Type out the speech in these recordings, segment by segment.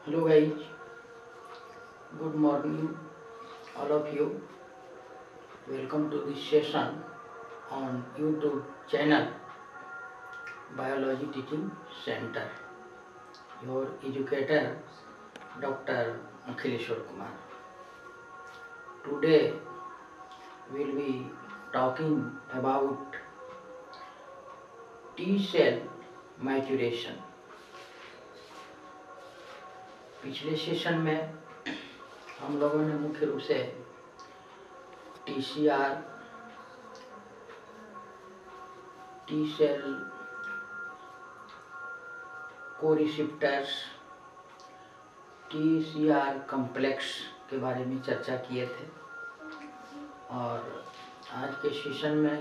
Hello guys, good morning all of you. Welcome to this session on YouTube channel Biology Teaching Center. Your educator Dr. Akhileshwar Kumar. Today we will be talking about T cell maturation. पिछले session में हम लोगों ने मुख्य रूप से TCR, T cell coreceptors, TCR complex के बारे में चर्चा किए थे और आज के सेशन में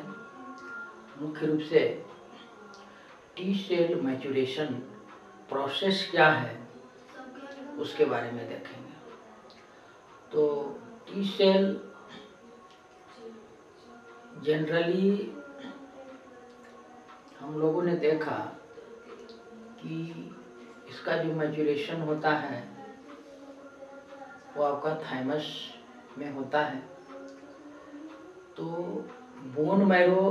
मुख्य रूप से टी सेल मैच्योरेशन प्रोसेस क्या है उसके बारे में देखेंगे। तो टी सेल जनरली हम लोगों ने देखा कि इसका जो मैच्योरेशन होता है वो आपका थाइमस में होता है। तो बोन मैरो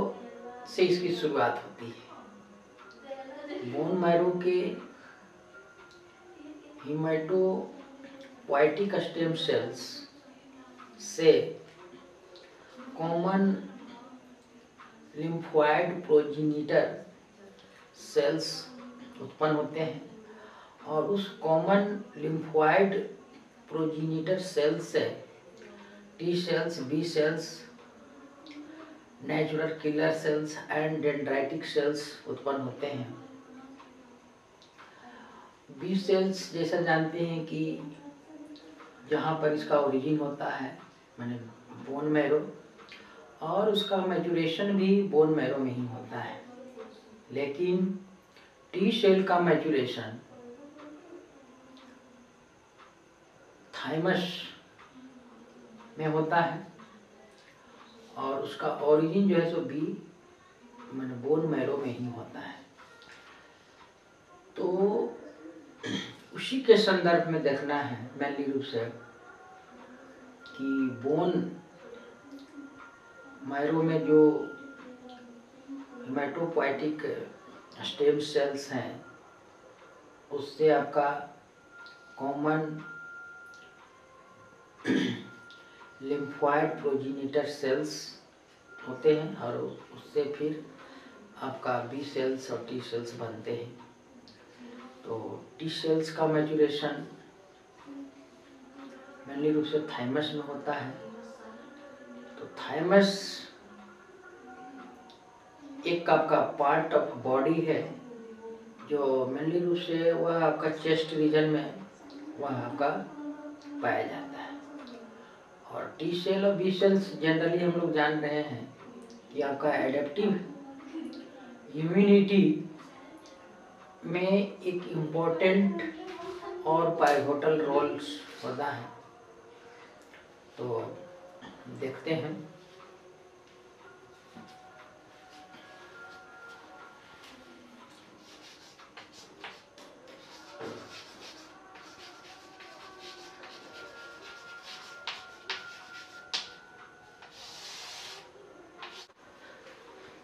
से इसकी शुरुआत होती है। बोन मैरो के हीमेटोपोएटिक स्टेम सेल्स से कॉमन लिम्फोइड प्रोजेनिटर सेल्स उत्पन्न होते हैं और उस कॉमन लिम्फोइड प्रोजेनिटर सेल्स से T cells, B cells, natural killer cells and dendritic cells उत्पन्न होते हैं। बी सेल्स जैसा जानते हैं कि जहाँ पर इसका ओरिजिन होता है माने बोन मैरो, और उसका मैच्योरेशन भी बोन मैरो में ही होता है। लेकिन टी सेल का मैच्योरेशन थाइमस में होता है और उसका ओरिजिन जो है सो बी माने बोन मैरो में ही होता है। तो उसी के संदर्भ में देखना है मेनली रूप से कि बोन मैरो में जो हीमेटोपोएटिक स्टेम सेल्स हैं उससे आपका कॉमन लिम्फोइड प्रोजेनिटर सेल्स होते हैं और उससे फिर आपका बी सेल्स और टी सेल्स बनते हैं। तो टी सेल्स का मैच्योरेशन मेनली रूप से थाइमस में होता है। तो थाइमस एक आपका पार्ट ऑफ बॉडी है जो मेनली रूप से वह आपका चेस्ट रीजन में वह आपका पाया जाता है। और टी सेल और बी सेल्स जनरली हम लोग जान रहे हैं कि आपका एडेप्टिव इम्यूनिटी में एक इम्पोर्टेंट और पाइवोटल रोल्स होता है। तो देखते हैं।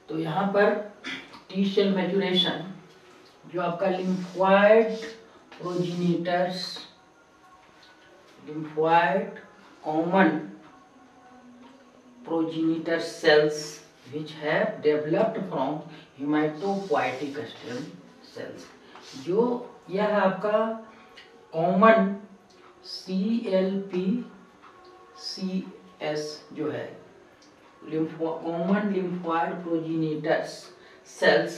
तो यहाँ पर टी सेल मैच्योरेशन जो आपका lymphoid progenitors, lymphoid common progenitor cells which have developed from hematopoietic stem cells, जो यह आपका कॉमन CLPCS जो है कॉमन लिम्फोइड प्रोजेनिटर्स सेल्स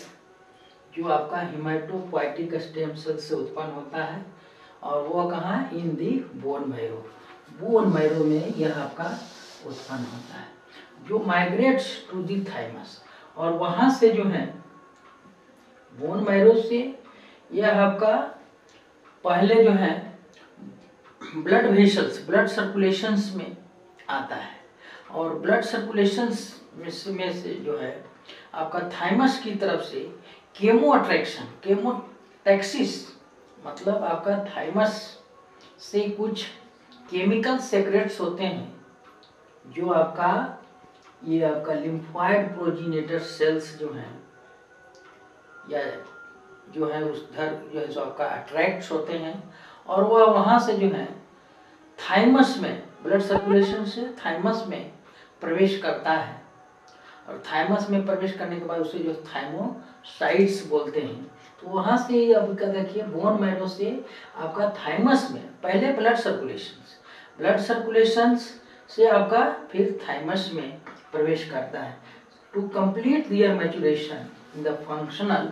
जो आपका हीमेटोपोएटिक स्टेम सेल से उत्पन्न होता है और वो कहाँ इन दी बोन मैरो, बोन मैरो में यह आपका उत्पन्न होता है जो माइग्रेट्स टू दी थाइमस। और वहाँ से जो है बोन मैरो से यह आपका पहले जो है ब्लड वेसल्स, ब्लड सर्कुलेशंस में आता है और ब्लड सर्कुलेशंस में से जो है आपका थाइमस की तरफ से केमो अट्रैक्शन, केमोटैक्सिस मतलब आपका थाइमस से कुछ केमिकल सेक्रेट्स होते हैं जो आपका ये आपका लिम्फोइड प्रोजीनेटर सेल्स जो हैं या जो है उधर जो है जो आपका अट्रैक्ट्स होते हैं और वह वहाँ से जो है थाइमस में ब्लड सर्कुलेशन से थाइमस में प्रवेश करता है और थाइमस में प्रवेश करने के बाद उसे जो थाइमोसाइट्स बोलते हैं। तो वहाँ से अब क्या देखिए बोन मैरो से आपका थाइमस में पहले ब्लड सर्कुलेशन से आपका फिर थाइमस में प्रवेश करता है to complete their maturation in the functional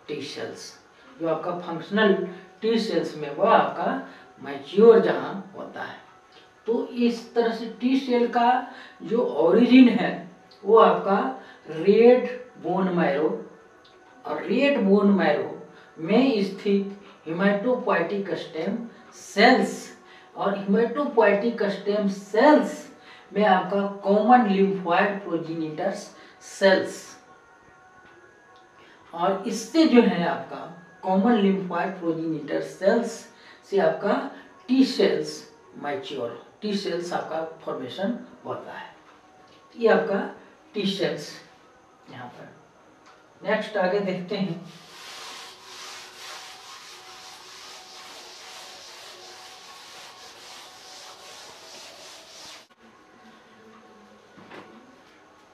T cells. जो आपका फंक्शनल टी सेल्स में वह आपका मैच्योर जहाँ होता है। तो इस तरह से टी सेल का जो ओरिजिन है वो आपका रेड बोन मैरो और रेड बोन मैरो में स्थित हिमेटोपोइटिक स्टेम सेल्स और हिमेटोपोइटिक स्टेम सेल्स में आपका कॉमन लिम्फोइड प्रोजीनिटर्स सेल्स और इससे जो है आपका कॉमन लिम्फोइड प्रोजीनिटर सेल्स से आपका T cells mature T cells आपका फॉर्मेशन होता है। ये आपका टी सेल्स यहाँ पर। नेक्स्ट आगे देखते हैं।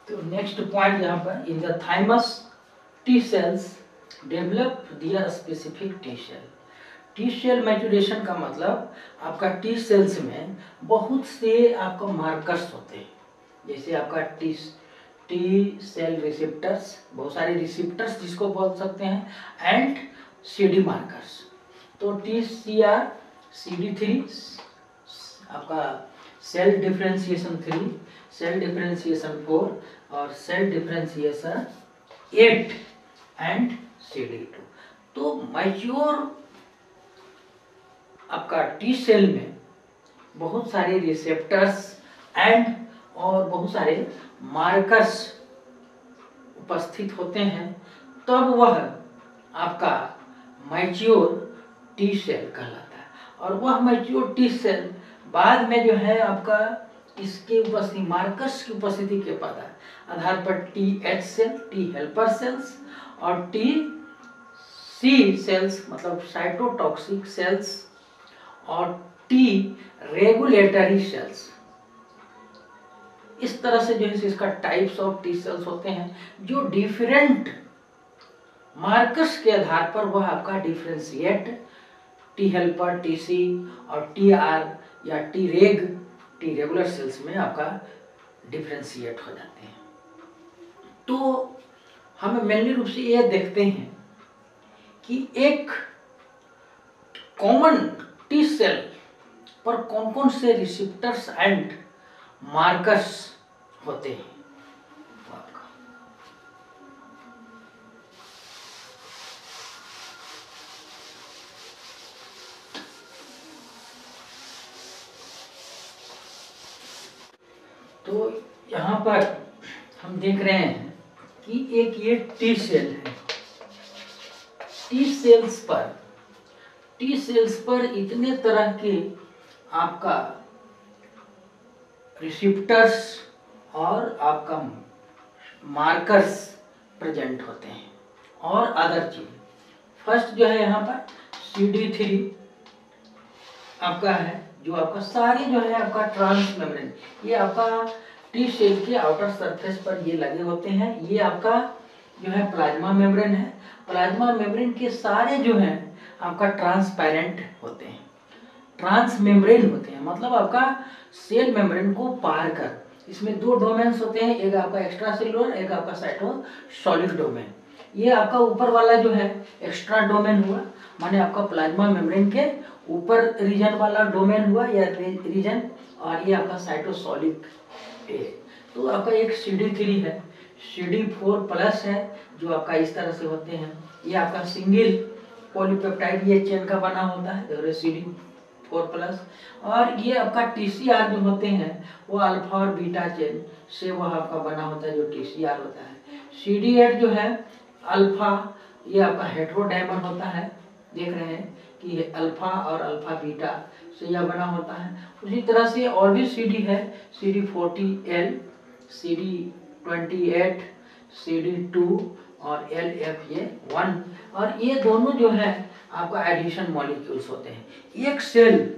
तो नेक्स्ट पॉइंट यहाँ पर in the thymus T cells develop their specific T cell. T cell maturation का मतलब आपका टी सेल्स में बहुत से आपका मार्कर्स होते हैं जैसे आपका टी सेल रिसेप्टर्स बहुत सारे रिसेप्टर्स जिसको बोल सकते हैं एंड CD मार्कर्स। तो TCR CD3 आपका सेल डिफरेंशिएशन 3 सेल डिफरेंशिएशन 4 और सेल डिफरेंशिएशन 8 एंड CD2। तो मैच्योर आपका टी सेल में बहुत सारे रिसेप्टर्स एंड और बहुत सारे मार्कर्स उपस्थित होते हैं तब वह आपका मैच्योर टी सेल कहलाता है। और वह मैच्योर टी सेल बाद में जो है आपका इसके उपस्थिति मार्कर्स की उपस्थिति के आधार पर TH cell T helper cells और TC सेल्स मतलब साइटोटॉक्सिक सेल्स और T रेगुलेटरी सेल्स इस तरह से जो है इसका टाइप्स ऑफ टी सेल्स होते हैं जो डिफरेंट मार्कर्स के आधार पर वह आपका डिफरेंशिएट टी हेल्पर TC और TR या टी रेगुलर सेल्स में आपका डिफरेंशिएट हो जाते हैं। तो हम मेनली रूप से ये देखते हैं कि एक कॉमन टी सेल पर कौन कौन से रिसेप्टर्स एंड मार्कर्स होते हैं। तो यहाँ पर हम देख रहे हैं कि एक ये टी सेल है। टी सेल्स पर इतने तरह के आपका रिसेप्टर्स और आपका मार्कर्स प्रेजेंट होते हैं और अदर चीज। फर्स्ट जो है यहाँ पर CD3 आपका है जो आपका सारे जो है आपका ट्रांस मेम्ब्रेन ये आपका टी सेल के आउटर सरफेस पर ये लगे होते हैं। ये आपका जो है प्लाज्मा मेम्ब्रेन है। प्लाज्मा मेम्ब्रेन के सारे जो है आपका ट्रांसपेरेंट होते हैं ट्रांस मेम्ब्रेन होते हैं मतलब आपका सेल मेम्ब्रेन को पार कर इसमें दो डोमेन्स होते हैं एक आपका एक्स्ट्रा सेलुलर एक आपका साइटोसोलिक डोमेन। ये आपका ऊपर वाला जो है एक्स्ट्रा डोमेन हुआ माने आपका प्लाज्मा मेम्ब्रेन के ऊपर रीजन वाला डोमेन हुआ या रीजन और ये आपका साइटोसोलिक ए। तो आपका एक CD3 है CD4 प्लस है जो आपका इस तरह से होते हैं। ये आपका सिंगल पॉलीपेप्टाइड ये चेन का बना होता है CD4 प्लस और ये आपका TCR जो होते हैं वो अल्फा और बीटा चेन से वह आपका बना होता है जो TCR होता है। CD8 जो है अल्फा ये आपका हेटेरोडाइमर होता है देख रहे हैं कि अल्फा और अल्फा बीटा से यह बना होता है। उसी तरह से और भी CD है, CD40L, CD28, CD2 और LFA1। और ये दोनों जो है आपका एडिशन मॉलिक्यूल्स होते हैं। एक सेल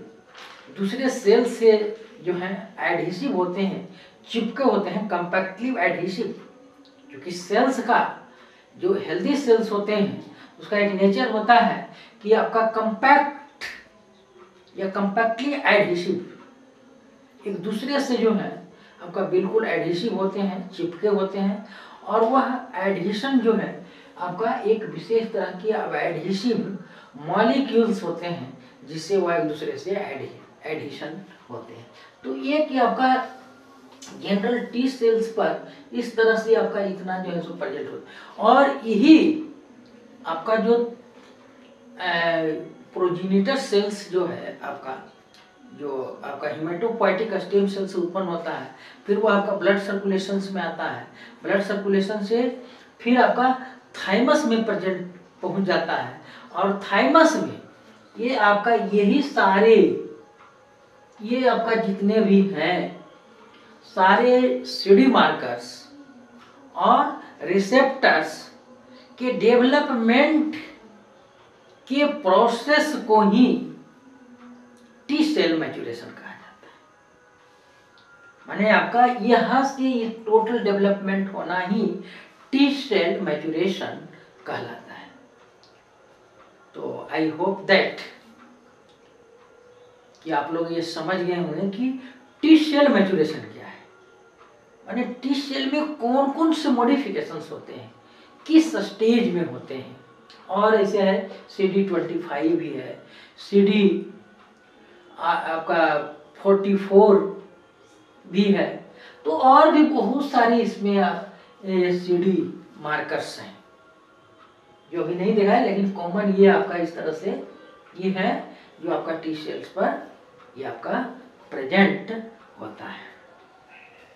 दूसरे सेल से जो है एडहेसिव होते हैं, चिपके होते हैं, कंपैक्टली एडहेसिव। क्योंकि सेल्स का जो हेल्दी सेल्स होते हैं उसका एक नेचर होता है कि आपका कंपैक्ट या कंपैक्टली एडहेसिव एक दूसरे से जो है आपका बिल्कुल एडहेसिव होते हैं, चिपके होते हैं। और वह एडहेशन जो है आपका एक विशेष तरह की एडहेसिव मॉलिक्यूल्स होते हैं जिससे वह एक दूसरे से एडहेशन होते हैं। तो ये कि आपका जनरल टी सेल्स पर इस तरह से आपका इतना जो है सो प्रेजेंट होता है। और यही आपका जो प्रोजेनिटर सेल्स जो है आपका, जो आपका हिमेटोपोएटिक स्टेम सेल से उत्पन्न होता है, फिर वो आपका ब्लड सर्कुलेशन में आता है, ब्लड सर्कुलेशन से फिर आपका थाइमस में प्रेजेंट पहुंच जाता है। और थाइमस में ये आपका यही सारे ये आपका जितने भी हैं सारे CD मार्कर्स और रिसेप्टर्स के डेवलपमेंट के प्रोसेस को ही टी सेल मैच्योरेशन कहा जाता है। माने आपका यहाँ से टोटल डेवलपमेंट होना ही टी सेल मैच्योरेशन कहलाता है। तो आई होप दैट कि आप लोग ये समझ गए होंगे कि टी सेल मैच्योरेशन क्या है, माने टी सेल में कौन कौन से मॉडिफिकेशंस होते हैं, किस स्टेज में होते हैं। और ऐसे है CD25 भी है, CD आपका 44 भी है। तो और भी बहुत सारी इसमें CD मार्कर्स हैं जो अभी नहीं देखा है, लेकिन कॉमन ये आपका इस तरह से ये है जो आपका टी सेल्स पर ये आपका प्रेजेंट होता है।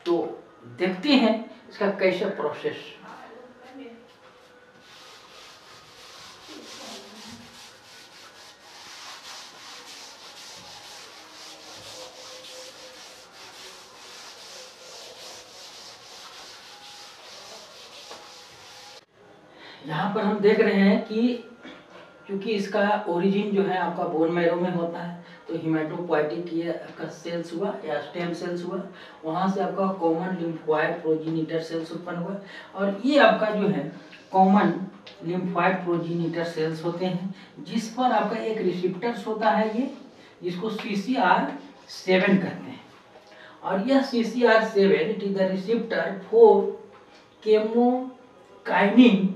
तो देखते हैं इसका कैसे प्रोसेस। यहाँ पर हम देख रहे हैं कि क्योंकि इसका ओरिजिन जो है आपका बोन मैरो में होता है, तो हिमेटोपोएटिक ये आपका सेल्स हुआ या स्टेम सेल्स हुआ, वहाँ से आपका कॉमन लिम्फोइड प्रोजेनिटर सेल्स उत्पन्न हुआ। और ये आपका जो है कॉमन लिम्फोइड प्रोजेनिटर सेल्स होते हैं जिस पर आपका एक रिसेप्टर्स होता है, ये जिसको CCR7 कहते हैं। और यह CCR7 it is the receptor for chemokine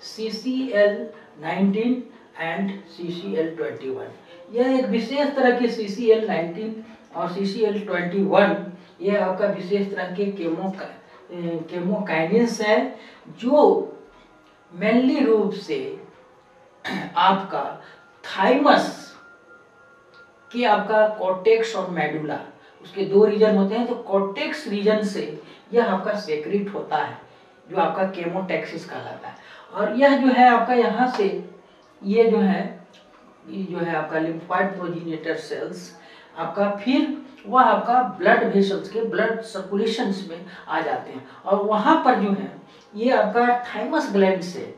CCL19 and CCL21। यह एक विशेष तरह के CCL19 और CCL21 ये आपका विशेष तरह के केमोकाइनिन्स है जो मेनली रूप से आपका थाइमस के आपका कॉर्टेक्स और मेडुला उसके दो रीजन होते हैं। तो कॉर्टेक्स रीजन से यह आपका सेक्रेट होता है जो आपका केमोटैक्सिस कहलाता है। और यह जो है आपका यहाँ से ये जो है आपका लिम्फोइड प्रोजेनिटर सेल्स आपका फिर वह आपका ब्लड वेसल्स के ब्लड सर्कुलेशंस में आ जाते हैं। और वहाँ पर जो है ये आपका थाइमस ग्लैंड से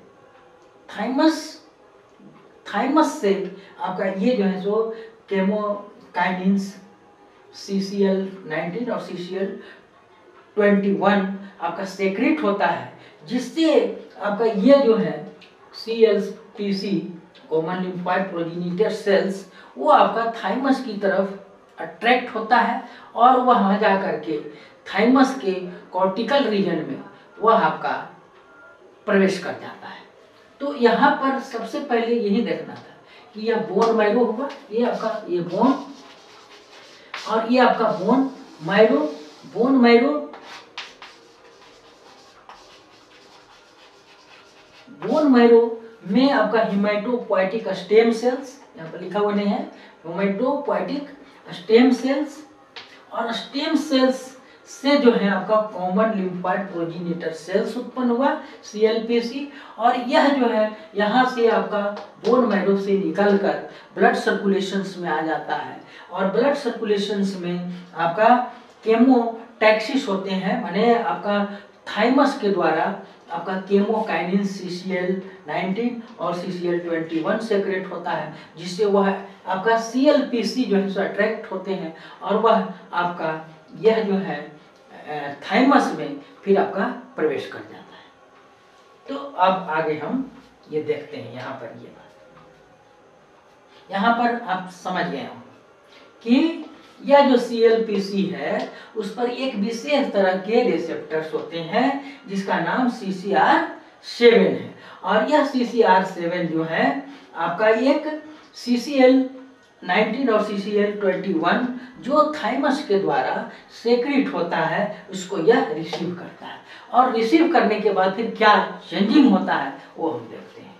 थाइमस से आपका ये जो है सो केमोकाइनिन्स CCL19 और CCL21 आपका सेक्रेट होता है, जिससे आपका ये जो है CLPC common lymphoid progenitor cells वो आपका थाइमस की तरफ अट्रैक्ट होता है और वहाँ जा करके थाइमस के कॉर्टिकल रीजन में वह आपका प्रवेश कर जाता है। तो यहाँ पर सबसे पहले यही देखना था कि यह बोन मैरो हुआ, ये आपका ये बोन और ये आपका बोन मैरो में आपका हिमेटोपोएटिक स्टेम सेल्स, यहाँ पर लिखा हुआ नहीं है, हिमेटोपोएटिक स्टेम सेल्स और स्टेम सेल्स से जो है आपका कॉमन लिम्फोइड प्रोजेनिटर सेल्स उत्पन्न हुआ CLPC, और यह जो है यहाँ से आपका बोन मैरो से निकलकर ब्लड सर्कुलेशंस में आ जाता है, और ब्लड सर्कुलेशंस में आपका केमोटैक्सिस होते हैं, माने आपका थाइमस के द्वारा आपका केमोकाइनिन CCL19 और CCL21 सेक्रेट होता है, जिससे वह आपका CLPC जो है सो अट्रैक्ट होते हैं, और वह आपका यह जो है थाइमस में फिर आपका प्रवेश कर जाता है। तो अब आगे हम ये देखते हैं यहाँ पर ये बात, यहाँ पर आप समझ गए हो कि यह जो CLPC है उस पर एक विशेष तरह के रिसेप्टर्स होते हैं जिसका नाम CCR7 है, और यह CCR7 जो है आपका एक CCL19 और CCL21 जो थाइमस के द्वारा सेक्रेट होता है उसको यह रिसीव करता है, और रिसीव करने के बाद फिर क्या चेंजिंग होता है वो हम देखते हैं।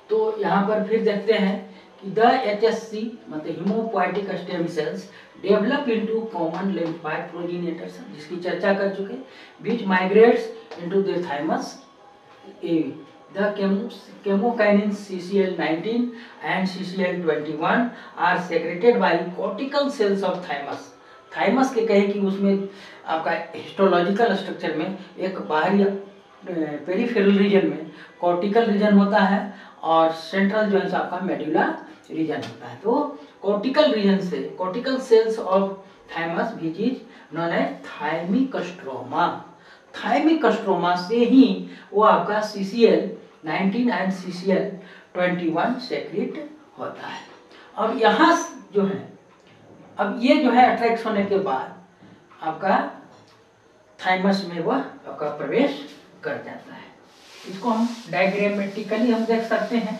तो यहाँ पर फिर देखते हैं कि द HSC मतलब haemopoietic stem cells develop into common lymphoid progenitors, जिसकी चर्चा कर चुके, which migrates into the thymus. The chemokinin CCL19 and CCL21 are secreted by cortical cells of thymus. Thymus के कहे कि उसमें आपका हिस्टोलॉजिकल स्ट्रक्चर में एक बाहरी पेरिफेरल रीजन में कॉर्टिकल रीजन होता है, और सेंट्रल जो है आपका मेडुला रीजन होता है। तो कॉर्टिकल रीजन से cortical cells of thymus which is known as thymic stroma, thymic stroma से ही वो आपका CCL19 एंड CCL21 सेक्रेट होता है। अब यहाँ जो है, अब ये जो है अट्रैक्ट होने के बाद आपका थाइमस में वह आपका प्रवेश कर जाता है। इसको हम डायग्रामेटिकली हम देख सकते हैं।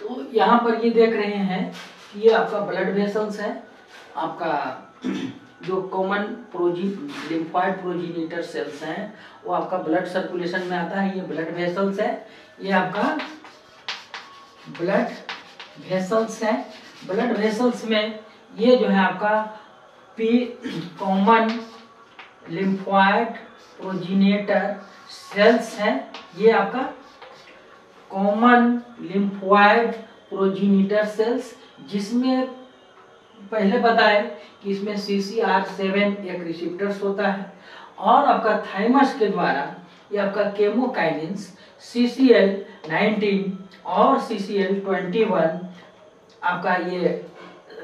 तो यहाँ पर ये देख रहे हैं कि ये आपका ब्लड वेसल्स है, आपका जो कॉमन लिम्फोइड प्रोजेनिटर सेल्स हैं वो आपका ब्लड सर्कुलेशन में आता है, ये ब्लड वेसल्स है, ये आपका ब्लड वेसल्स है। ब्लड वेसल्स में ये जो है आपका कॉमन लिम्फोइड प्रोजेनिटर सेल्स है, ये आपका कॉमन लिम्फोइड प्रोजेनिटर सेल्स, जिसमें पहले बताए कि इसमें CCR7 एक रिसेप्टर्स होता है, और आपका थाइमस के द्वारा ये आपका केमोकाइनिन्स CCL19 और CCL21 आपका ये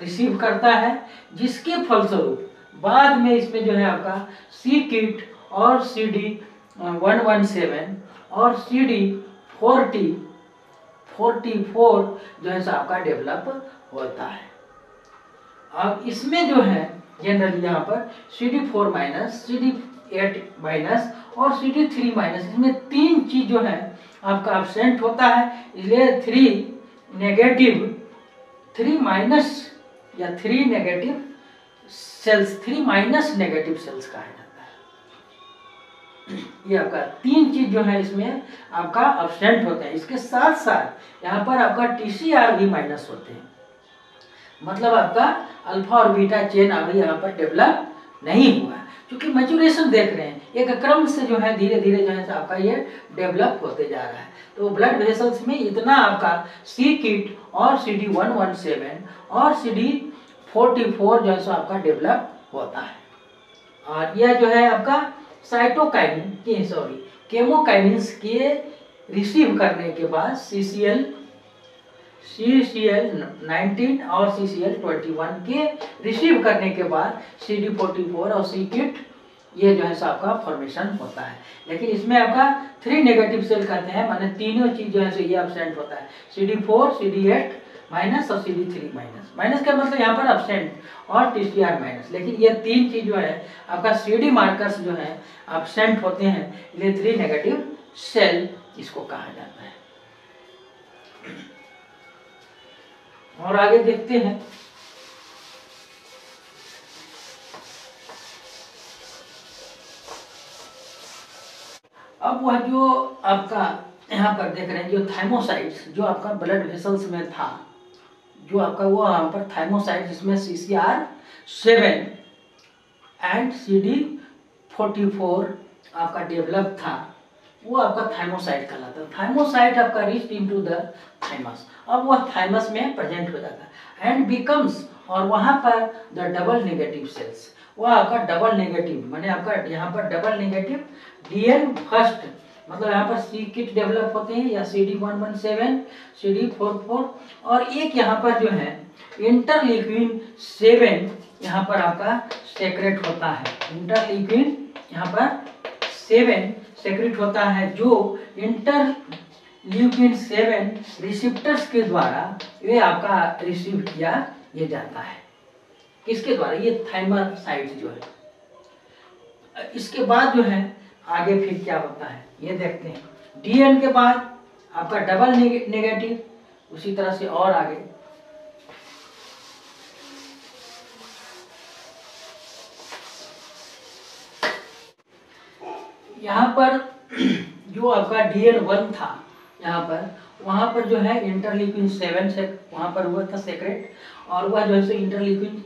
रिसीव करता है, जिसके फलस्वरूप बाद में इसमें जो है आपका C-KIT और CD117 और CD44 जो है आपका डेवलप होता है। अब इसमें जो है जनरली यहाँ पर CD4 माइनस, CD8 माइनस और CD3 माइनस, इसमें तीन चीज जो है आपका एब्सेंट होता है, इसलिए 3 माइनस या 3 negative cells, 3 minus negative cells कहा जाता है। ये आपका तीन चीज जो है इसमें आपका एब्सेंट होते हैं। इसके साथ साथ यहाँ पर आपका TCR भी माइनस होते हैं, मतलब आपका अल्फा और बीटा चेन अभी यहाँ पर डेवलप नहीं हुआ, क्योंकि मैच्योरेशन देख रहे हैं एक क्रम से जो है धीरे धीरे जो है आपका ये डेवलप होते जा रहा है। तो ब्लड वेसल्स में इतना आपका C-KIT और CD117 और CD44 जो है आपका डेवलप होता है, और यह जो है आपका केमोकाइनिन्स के रिसीव करने के बाद CCL19 और CCL21 के रिसीव करने के बाद CD44 और C-KIT ये जो है आपका फॉर्मेशन होता है। लेकिन इसमें आपका 3 नेगेटिव सेल कहते हैं, माने तीनों चीज जो है ये एब्सेंट होता है, CD4, CD8 माइनस और CD3 माइनस। माइनस का मतलब यहाँ पर एब्सेंट और TCR माइनस, लेकिन ये तीन चीज जो है आपका CD मार्कर्स जो है एब्सेंट होते हैं, इसलिए 3 नेगेटिव सेल इसको कहा जाता है। और आगे देखते हैं वह जो आपका यहाँ पर देख रहे हैं जो थाइमोसाइट्स जो आपका ब्लड वेसल्स में था, जो आपका वो यहाँ पर थाइमोसाइट्स जिसमें CCR7 एंड CD44 आपका डेवलप था, वो आपका थाइमोसाइट कहलाता है। थाइमोसाइट आपका रीच्ड इनटू द थाइमस, अब वह थाइमस में प्रेजेंट हो जाता है एंड बिकम्स, और वहाँ पर द डबल नेगेटिव सेल्स, वह आपका डबल नेगेटिव माने आपका यहाँ पर डबल नेगेटिव DN फर्स्ट, मतलब यहाँ पर सी किट डेवलप होते हैं या CD117 CD44, और एक यहाँ पर जो है इंटरल्यूकिन 7 यहाँ पर आपका सेक्रेट होता है। इंटरल्यूकिन यहाँ पर 7 सेक्रेट होता है, जो इंटरल्यूकिन 7 रिसेप्टर्स के द्वारा ये आपका रिसीव किया ये जाता है। किसके द्वारा? ये थाइमोसाइट्स जो है। इसके बाद जो है आगे फिर क्या होता है ये देखते हैं। DN के बाद आपका डबल नेगेटिव, उसी तरह से और आगे यहाँ पर जो आपका DN1 था यहाँ पर, वहाँ पर जो है इंटरल्यूकिन 7 से वहाँ पर हुआ था सेक्रेट, और वह जो है इंटरल्यूकिन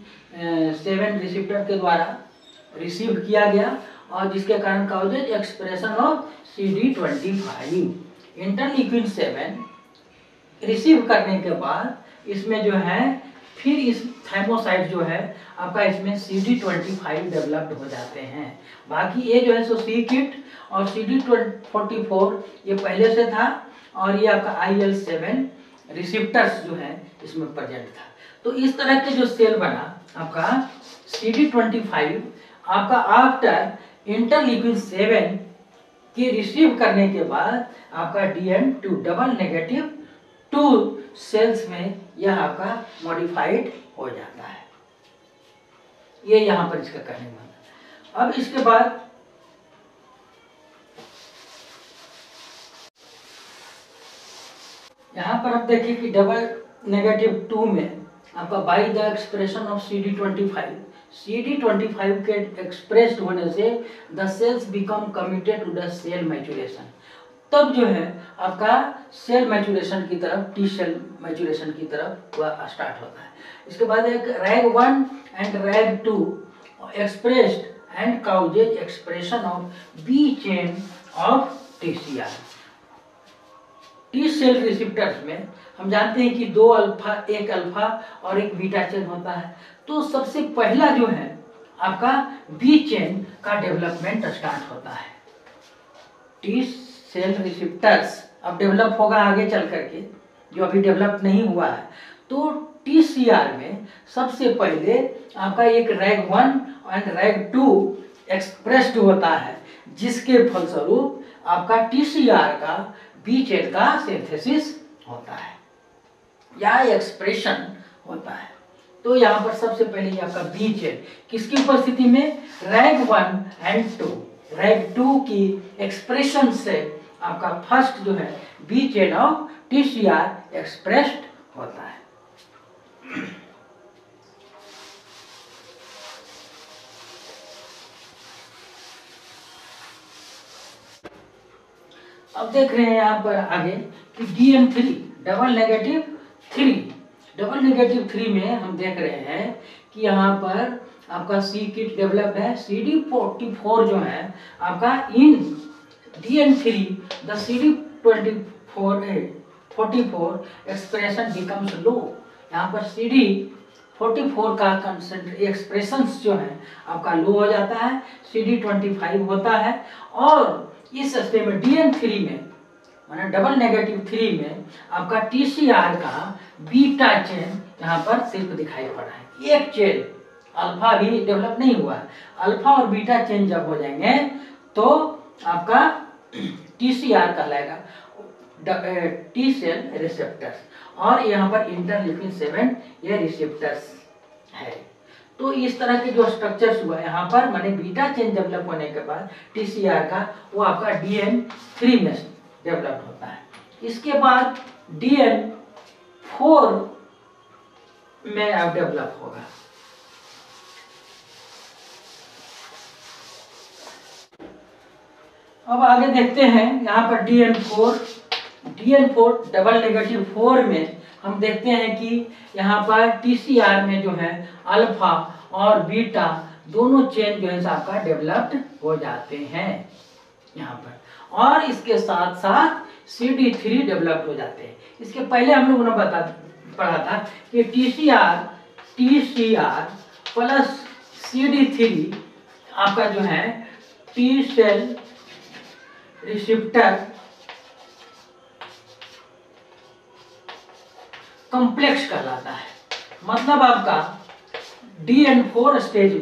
7 रिसेप्टर के द्वारा रिसीव किया गया, और जिसके कारण का हो जाए expression of CD25। Interleukin 7 receive करने के बाद इसमें जो है फिर इस थाइमोसाइट जो है आपका इसमें CD25 डेवलप्ड हो जाते हैं। बाकी ये जो है सो सी किट और CD44 ये पहले से था, और ये आपका IL7 रिसेप्टर्स जो है इसमें प्रेजेंट था। तो इस तरह के जो सेल बना आपका CD25 आपका आफ्टर इंटरल्यूकिन 7 के रिसीव करने के बाद आपका DN2 डबल नेगेटिव 2 सेल्स में यह आपका मॉडिफाइड हो जाता है। ये यहां पर इसका कहने वाला। अब इसके बाद यहां पर आप देखिए कि डबल नेगेटिव 2 में आपका by the expression of CD25 के एक्सप्रेस्ड होने से the cells become committed to the cell maturation, तब जो है आपका सेल मैच्योरेशन की तरफ, टी सेल मैच्योरेशन की तरफ वह स्टार्ट होता है। इसके बाद एक RAG1 and RAG2 expressed and causes expression of B chain of TCR। T cell receptors में हम जानते हैं कि एक अल्फा और एक बीटा चेन होता है। तो सबसे पहला जो है आपका B चेन का डेवलपमेंट स्टार्ट होता है। टी सेल रिसेप्टर्स अब डेवलप होगा आगे चल करके, जो अभी डेवलप नहीं हुआ है। तो TCR में सबसे पहले आपका एक RAG1 एंड RAG2 एक्सप्रेस्ड होता है, जिसके फलस्वरूप आपका TCR का B चेन का सिंथेसिस होता है या एक्सप्रेशन होता है। तो यहाँ पर सबसे पहले आपका B चेन किसकी उपस्थिति में? RAG1 एंड 2, RAG2 की एक्सप्रेशन से आपका फर्स्ट जो है B chain of TCR expressed होता है। अब देख रहे हैं यहाँ पर आगे कि DN3 डबल नेगेटिव 3 में हम देख रहे हैं कि यहाँ पर आपका सी किट डेवलप है। CD44 जो है आपका in DN3 the CD44 expression becomes low. यहाँ पर CD44 का एक्सप्रेशंस जो है आपका लो हो जाता है, CD25 होता है, और इस स्टेज में DN3 में माने डबल नेगेटिव 3 में आपका TCR का बीटा चेन यहाँ पर सिर्फ दिखाई पड़ रहा है। एक चेन अल्फा भी डेवलप नहीं हुआ है। अल्फा और बीटा चेन जब हो जाएंगे तो आपका TCR कहलाएगा टी सेल रिसेप्टर्स, और यहाँ पर इंटरल्यूकिन 7 ये रिसेप्टर्स है। तो इस तरह के जो स्ट्रक्चर्स हुआ यहाँ पर माने बीटा चेन डेवलप होने के बाद TCR का वो आपका DN3 में डेवलप होता है। इसके बाद DN4 में अब डेवलप होगा। अब आगे देखते हैं यहाँ पर DN4 डबल नेगेटिव 4 में हम देखते हैं कि यहाँ पर TCR में जो है अल्फा और बीटा दोनों चेन जो है आपका डेवलप्ड हो जाते हैं यहाँ पर, और इसके साथ साथ CD3 डेवलप हो जाते हैं। इसके पहले हम लोगों ने पढ़ा था कि TCR प्लस CD3 आपका जो है टी सेल रिसेप्टर कॉम्प्लेक्स कहलाता है। मतलब आपका DN4 स्टेज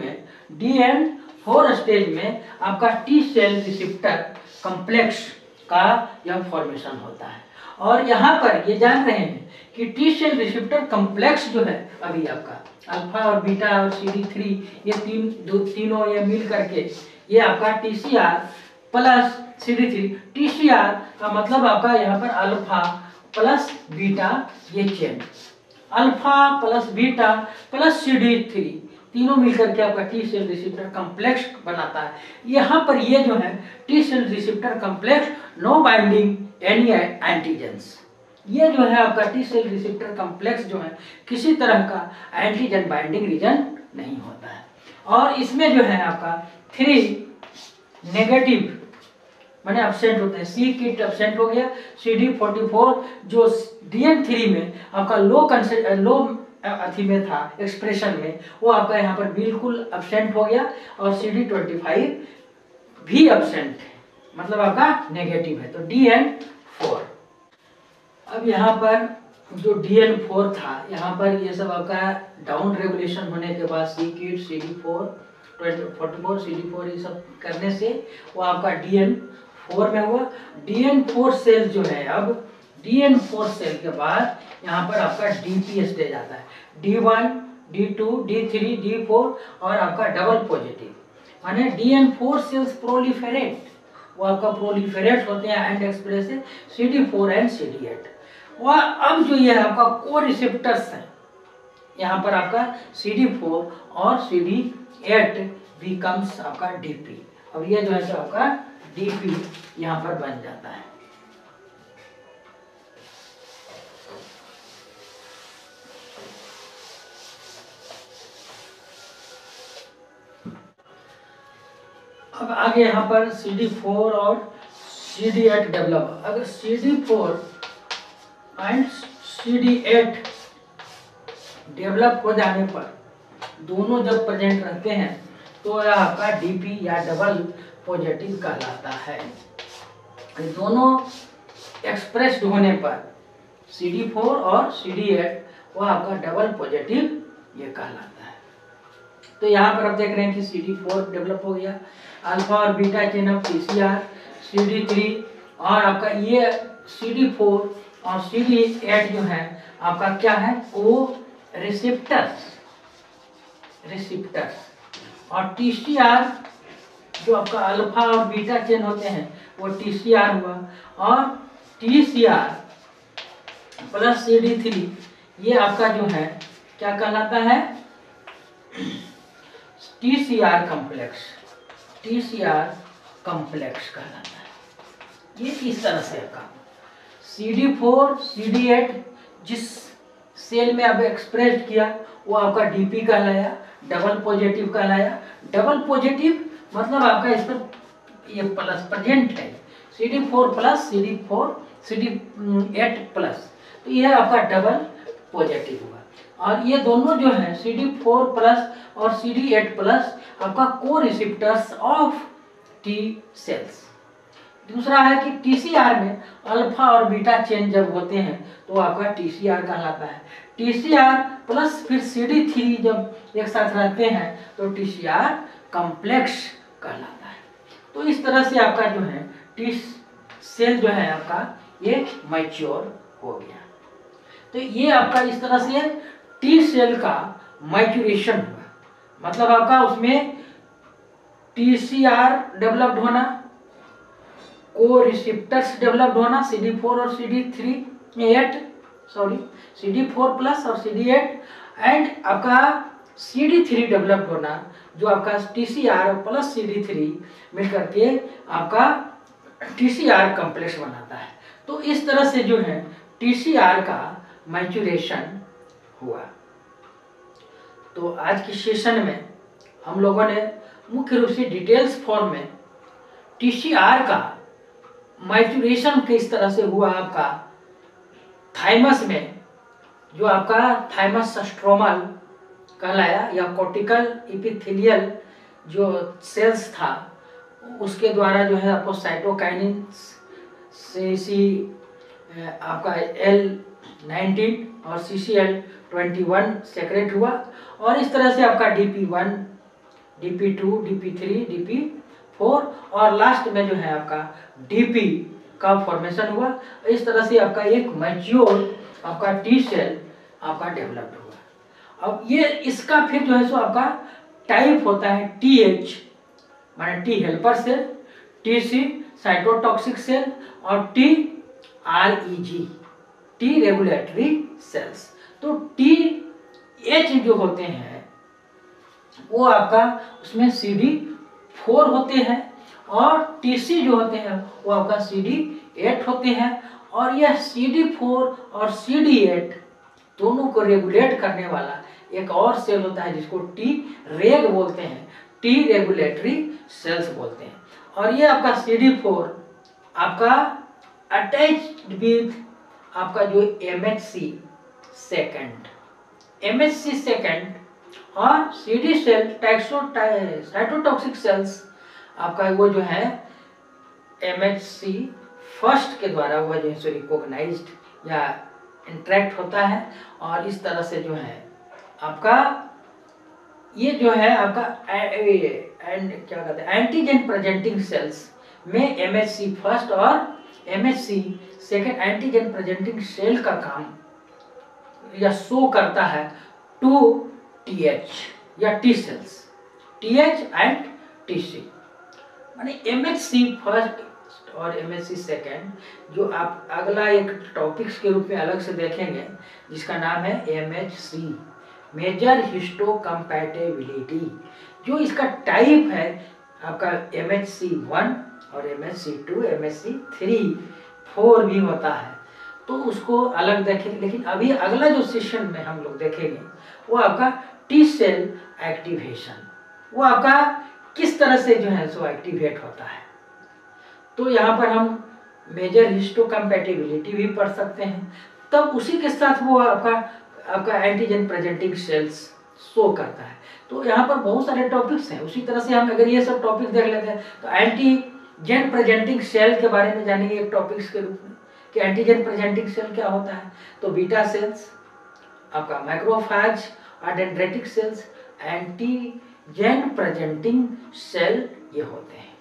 में आपका टी सेल रिसेप्टर कॉम्प्लेक्स का यह फॉर्मेशन होता है। और यहाँ पर ये जान रहे हैं कि टी सेल रिसेप्टर कॉम्प्लेक्स जो है अभी आपका अल्फा और बीटा और CD3 ये तीनों ये मिल करके ये आपका TCR प्लस CD3, TCR का मतलब आपका यहाँ पर अल्फा प्लस बीटा ये chain, alpha plus beta plus CD3 तीनों मिलकर के आपका टी सेल रिसेप्टर कॉम्प्लेक्स बनाता है। यहाँ पर ये जो है T cell receptor complex no binding any antigens, ये जो है आपका टी सेल रिसेप्टर कॉम्प्लेक्स जो है किसी तरह का एंटीजन बाइंडिंग रीजन नहीं होता है। और इसमें जो है आपका 3 नेगेटिव माने एब्सेंट होते हैं। C किट एब्सेंट हो गया, CD44 जो DN3 में आपका लो अथी में था एक्सप्रेशन में वो आपका यहाँ पर बिल्कुल एब्सेंट हो गया, और CD25 भी एब्सेंट है, मतलब आपका नेगेटिव है, तो DN4। अब यहाँ पर जो DN4 था यहाँ पर ये सब आपका डाउन रेगुलेशन होने के बाद C किट CD44 CD4 ये सब करने से वो आपका DN4 में हुआ। DN4 सेल जो है, अब DN4 सेल के बाद यहाँ पर आपका DP स्टेज आता है, D1 D2 D3 D4 और आपका डबल पॉजिटिव, माने DN4 सेल्स प्रोलिफेरेट, वो आपका प्रोलिफेरेट होते हैं and express CD4 and CD8। वह अब जो ये आपका को रिसेप्टर्स है यहाँ पर आपका CD4 और CD8 बिकम्स आपका DP। अब ये जो है आपका DP यहाँ पर बन जाता है। अब आगे यहाँ पर CD4 और CD8 डेवलप। अगर CD4 एंड CD8 डेवलप हो जाने पर दोनों जब प्रेजेंट रहते हैं तो यह आपका DP या डबल पॉजिटिव कहलाता है। दोनों एक्सप्रेस्ड होने पर CD4 और CD8 वह आपका डबल पॉजिटिव ये कहलाता है। तो यहाँ पर आप देख रहे हैं कि CD4 डेवलप हो गया, अल्फा और beta chain of TCR, CD3 और आपका ये CD4 और CD8 जो है आपका क्या है को रिसेप्टर्स और TCR जो आपका अल्फा और बीटा चेन होते हैं वो TCR हुआ, और TCR प्लस CD3 ये आपका जो है क्या कहलाता है TCR कॉम्प्लेक्स कहलाता है। ये इस तरह से आपका CD4 CD8 जिस सेल में आप एक्सप्रेस किया वो आपका DP कहलाया, डबल पॉजिटिव कहलाया। डबल पॉजिटिव मतलब आपका इस पर ये प्लस प्रेजेंट है, CD4 प्लस CD8 प्लस, तो यह आपका डबल पॉजिटिव हुआ। और ये दोनों जो है CD4 प्लस और CD8 प्लस आपका को रिसेप्टर्स ऑफ टी सेल्स। दूसरा है कि TCR में अल्फा और बीटा चेन जब होते हैं तो आपका TCR कहलाता है। TCR प्लस फिर CD3 जब एक साथ रहते हैं तो TCR कॉम्प्लेक्स कहलाता है। तो इस तरह से आपका जो है टी सेल जो है आपका ये मैच्योर हो गया। तो ये आपका इस तरह से टी सेल का मैच्योरेशन हुआ, मतलब आपका उसमें TCR डेवलप्ड होना, को रिसेप्टर्स डेवलप्ड होना CD4 और CD4 प्लस और CD8 एंड आपका CD3 डेवलप्ड होना, जो आपका TCR प्लस CD3 मिलकर के आपका TCR कॉम्प्लेक्स बनाता है। तो इस तरह से जो है TCR का मैच्योरेशन हुआ। तो आज की सेशन में हम लोगों ने मुख्य रूप से डिटेल्स फॉर्म में TCR का मैच्योरेशन किस तरह से हुआ आपका थाइमस में, जो आपका थाइमस स्ट्रोमल कहलाया या कॉर्टिकल एपिथेलियल जो सेल्स था उसके द्वारा जो है आपको साइटोकाइनिन से आपका L19 और CCL21 सेक्रेट हुआ और इस तरह से आपका DP1, DP2, DP3, DP4 और लास्ट में जो है आपका DP का फॉर्मेशन हुआ। इस तरह से आपका एक मैच्योर आपका टी सेल आपका डेवलप्ड हुआ। अब ये इसका फिर जो है सो आपका टाइप होता है TH माने T helper cell, TC cytotoxic cell और TREG T रेगुलेटरी सेल्स। तो TH जो होते हैं वो आपका उसमें CD4 होते हैं और TC जो होते हैं वो आपका CD8 होते हैं और यह CD4 और CD8 दोनों को रेगुलेट करने वाला एक और सेल होता है जिसको T रेग बोलते हैं, T रेगुलेटरी सेल्स बोलते हैं। और ये आपका CD4 आपका अटैच्ड विद आपका जो MHC सेकेंड और CD सेल साइटोटॉक्सिक सेल्स आपका वो जो है MHC फर्स्ट के द्वारा वह जो है रिकॉग्नाइज्ड या इंटरेक्ट होता है और इस तरह से जो है आपका ये जो है आपका क्या कहते हैं एंटीजन प्रेजेंटिंग सेल्स में MHC फर्स्ट और MHC second antigen presenting cell का काम या शो करता है टू TH या T cells, TH and TC माने MHC फर्स्ट और MHC सेकेंड जो आप अगला एक टॉपिक्स के रूप में अलग से देखेंगे जिसका नाम है MHC मेजर हिस्टोकम्पैटिबिलिटी। जो इसका टाइप है आपका MHC1 और MHC2, MHC3, 4 भी होता है तो उसको अलग देखेंगे। लेकिन अभी अगला जो सेशन में हम लोग देखेंगे वो आपका T सेल एक्टिवेशन, वो आपका किस तरह से जो है सो एक्टिवेट होता है। तो यहाँ पर हम मेजर हिस्टोकम्पैटिबिलिटी भी पढ़ सकते हैं। तब उसी के साथ वो आपका एंटीजन प्रेजेंटिंग सेल्स शो करता है। तो यहाँ पर बहुत सारे टॉपिक्स हैं। उसी तरह से हम अगर ये सब टॉपिक देख लेते हैं तो एंटीजन प्रेजेंटिंग सेल के बारे में जानेंगे एक टॉपिक्स के रूप में कि एंटीजन प्रेजेंटिंग सेल क्या होता है। तो बीटा सेल्स आपका मैक्रोफेज और dendritic cells antigen presenting cell ये होते हैं।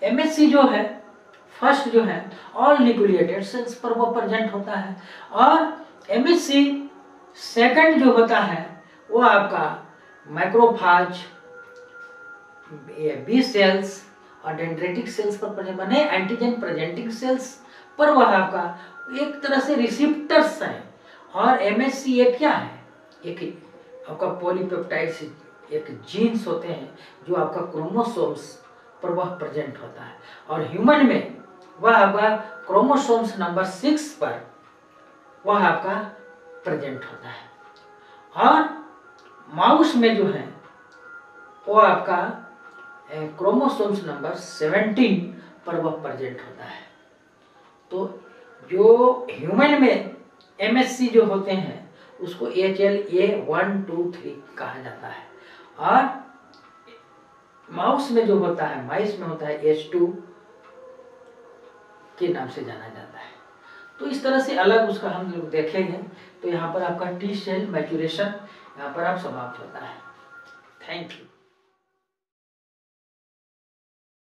MHC जो है फर्स्ट जो है ऑल न्यूक्लिएटेड सेल्स पर वो प्रेजेंट होता है और MHC सेकंड जो होता है वो आपका मैक्रोफेज, बी सेल्स और डेंड्रेटिक सेल्स पर प्रेजेंट बने एंटीजन प्रेजेंटिंग सेल्स पर वह आपका एक तरह से रिसेप्टर्स है। और MHC एक क्या है, एक आपका पॉलीपेप्टाइड्स एक जीन्स होते हैं जो आपका क्रोमोसोम्स पर वह प्रेजेंट होता है और ह्यूमन में वह आपका क्रोमोसोम्स नंबर 6 पर वह आपका प्रेजेंट होता है और माउस में जो है वो आपका क्रोमोसोम्स नंबर 17 पर वह प्रेजेंट होता है। तो जो ह्यूमन में MHC जो होते हैं उसको HLA1, 2, 3 कहा जाता है और माउस में जो होता है माइस में होता है H2 के नाम से जाना जाता है। तो इस तरह से अलग उसका हम लोग देखेंगे। तो यहाँ पर आपका T सेल मैच्योरेशन यहाँ पर आप समाप्त होता है। Thank you.